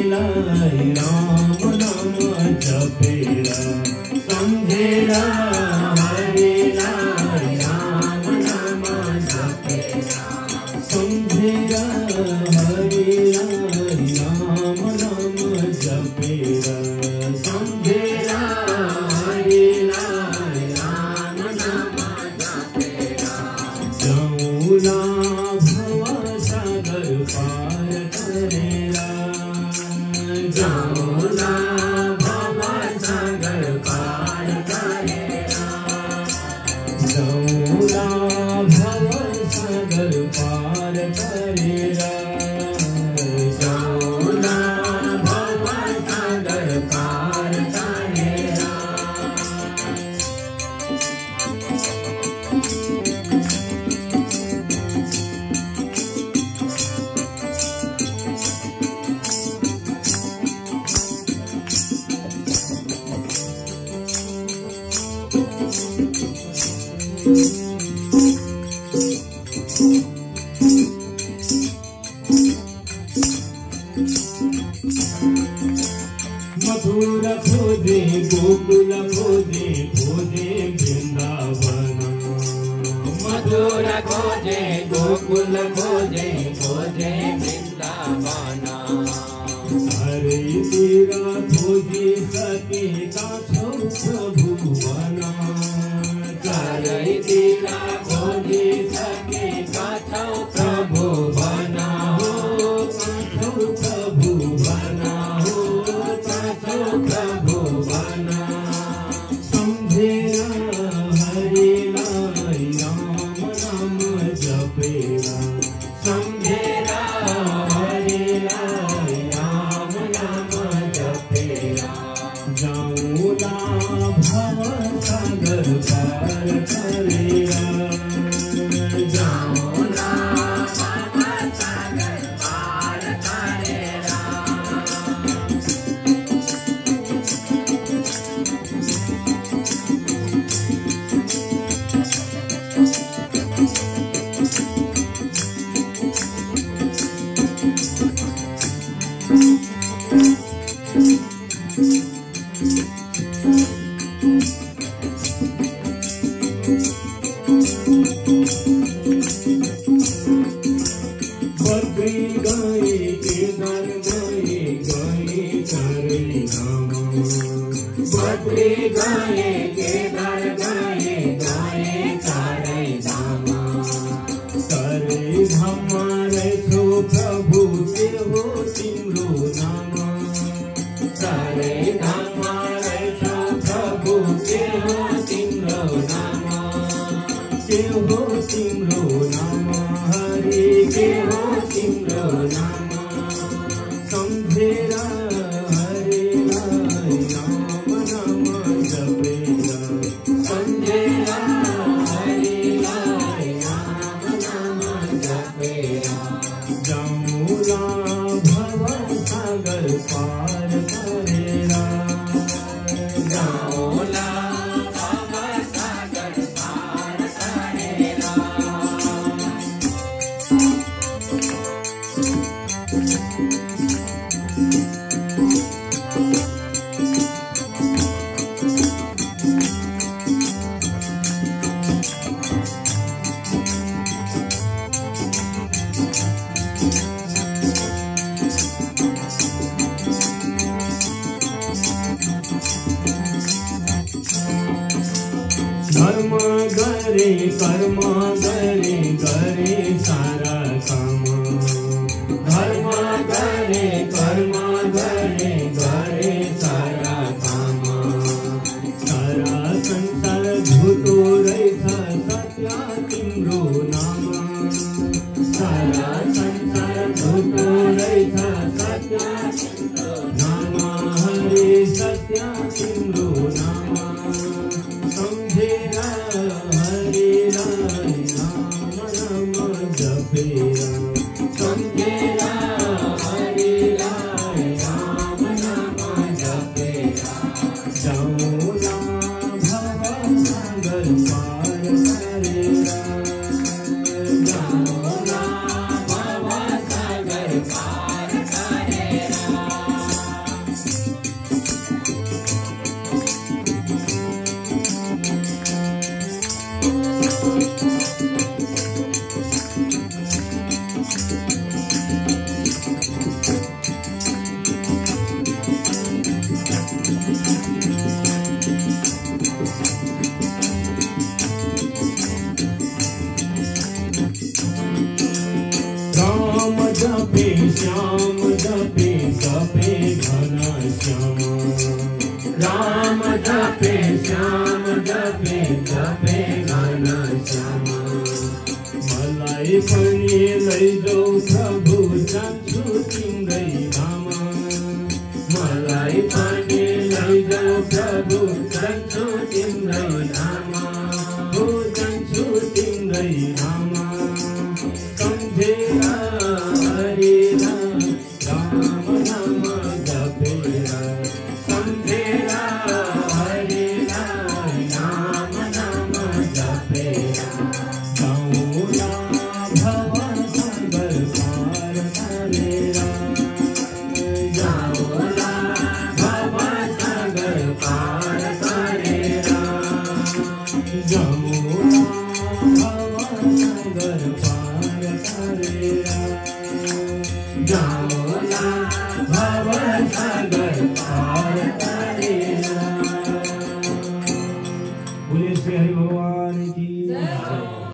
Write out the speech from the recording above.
हरिलाई राम नाम जपेर सम्झेर हरिलाई राम नाम जपेर सम्झेर हरिलाई राम नाम जपेर सम्झेर हरिलाई राम नाम जपेर जाऊला भव सागर पार करेला जाऊला भव सागर पार करेला जाऊला भव सागर पार करेला जाऊला भव सागर पार करेला मथुरा खोजे गोकुल खोजे खोजे वृंदावन मथुरा खोजे गोकुल खोजे खोजे वृंदावन हरे तेरा खोजे सके काछौ प्रभुवन हरे तेरा खोजे सके काछौ प्रभुवन हो काछौ प्रभुवन हो काछौ प्रभुवन सम्झेर हरिलाई राम नाम जपेरा सम्झेर हरिलाई राम नाम जपेरा जाऊला भव सागर पार करेला जाऊला भव सागर पार करेला बद्री गए केदार गए गए करे धाम बद्री गए केदार गए गए करे धाम करे धाम रहो प्रभु देहो तिम्रो नाम करे धाम रहो प्रभु देहो तिम्रो नाम देहो तिम्रो नाम हरि देहो तिम्रो नाम सम्झेर हरिलाई राम नाम जपेर सम्झेर हरिलाई राम नाम जपेर जाऊला भव सागर पार करेला जाऊला भव सागर पार करेला धर्म गरे कर्म गरे गरे सारा काम धर्म गरे कर्म गरे गरे सारा काम सारा संसार झुटो रहेछ सत्य तिम्रो नाम सारा संसार झुटो रहेछ सत्य तिम्रो नाम हरे सत्य तिम्रो नाम सम्झेर हरिलाई राम नाम जपेर सम्झेर हरिलाई राम नाम जपेर जाऊला भव सागर पार करेला श्यामा मलाई पनि लैजाऊ प्रभु जान्छु तिम्रै धाममा मलाई पनि लैजाऊ प्रभु जान्छु तिम्रै धाममा हो जान्छु तिम्रै धाममा सम्झेर हरि नाम राम नाम जपेर सम्झेर हरि नाम नाम जपेर जाऊँला भव सागर पार तारेर जाऊँला भव सागर पार तारेर जाऊँला भव सागर पार तारेर जाऊँला भव सागर पार तारेर। बोलिए श्री हरि भगवान की जय।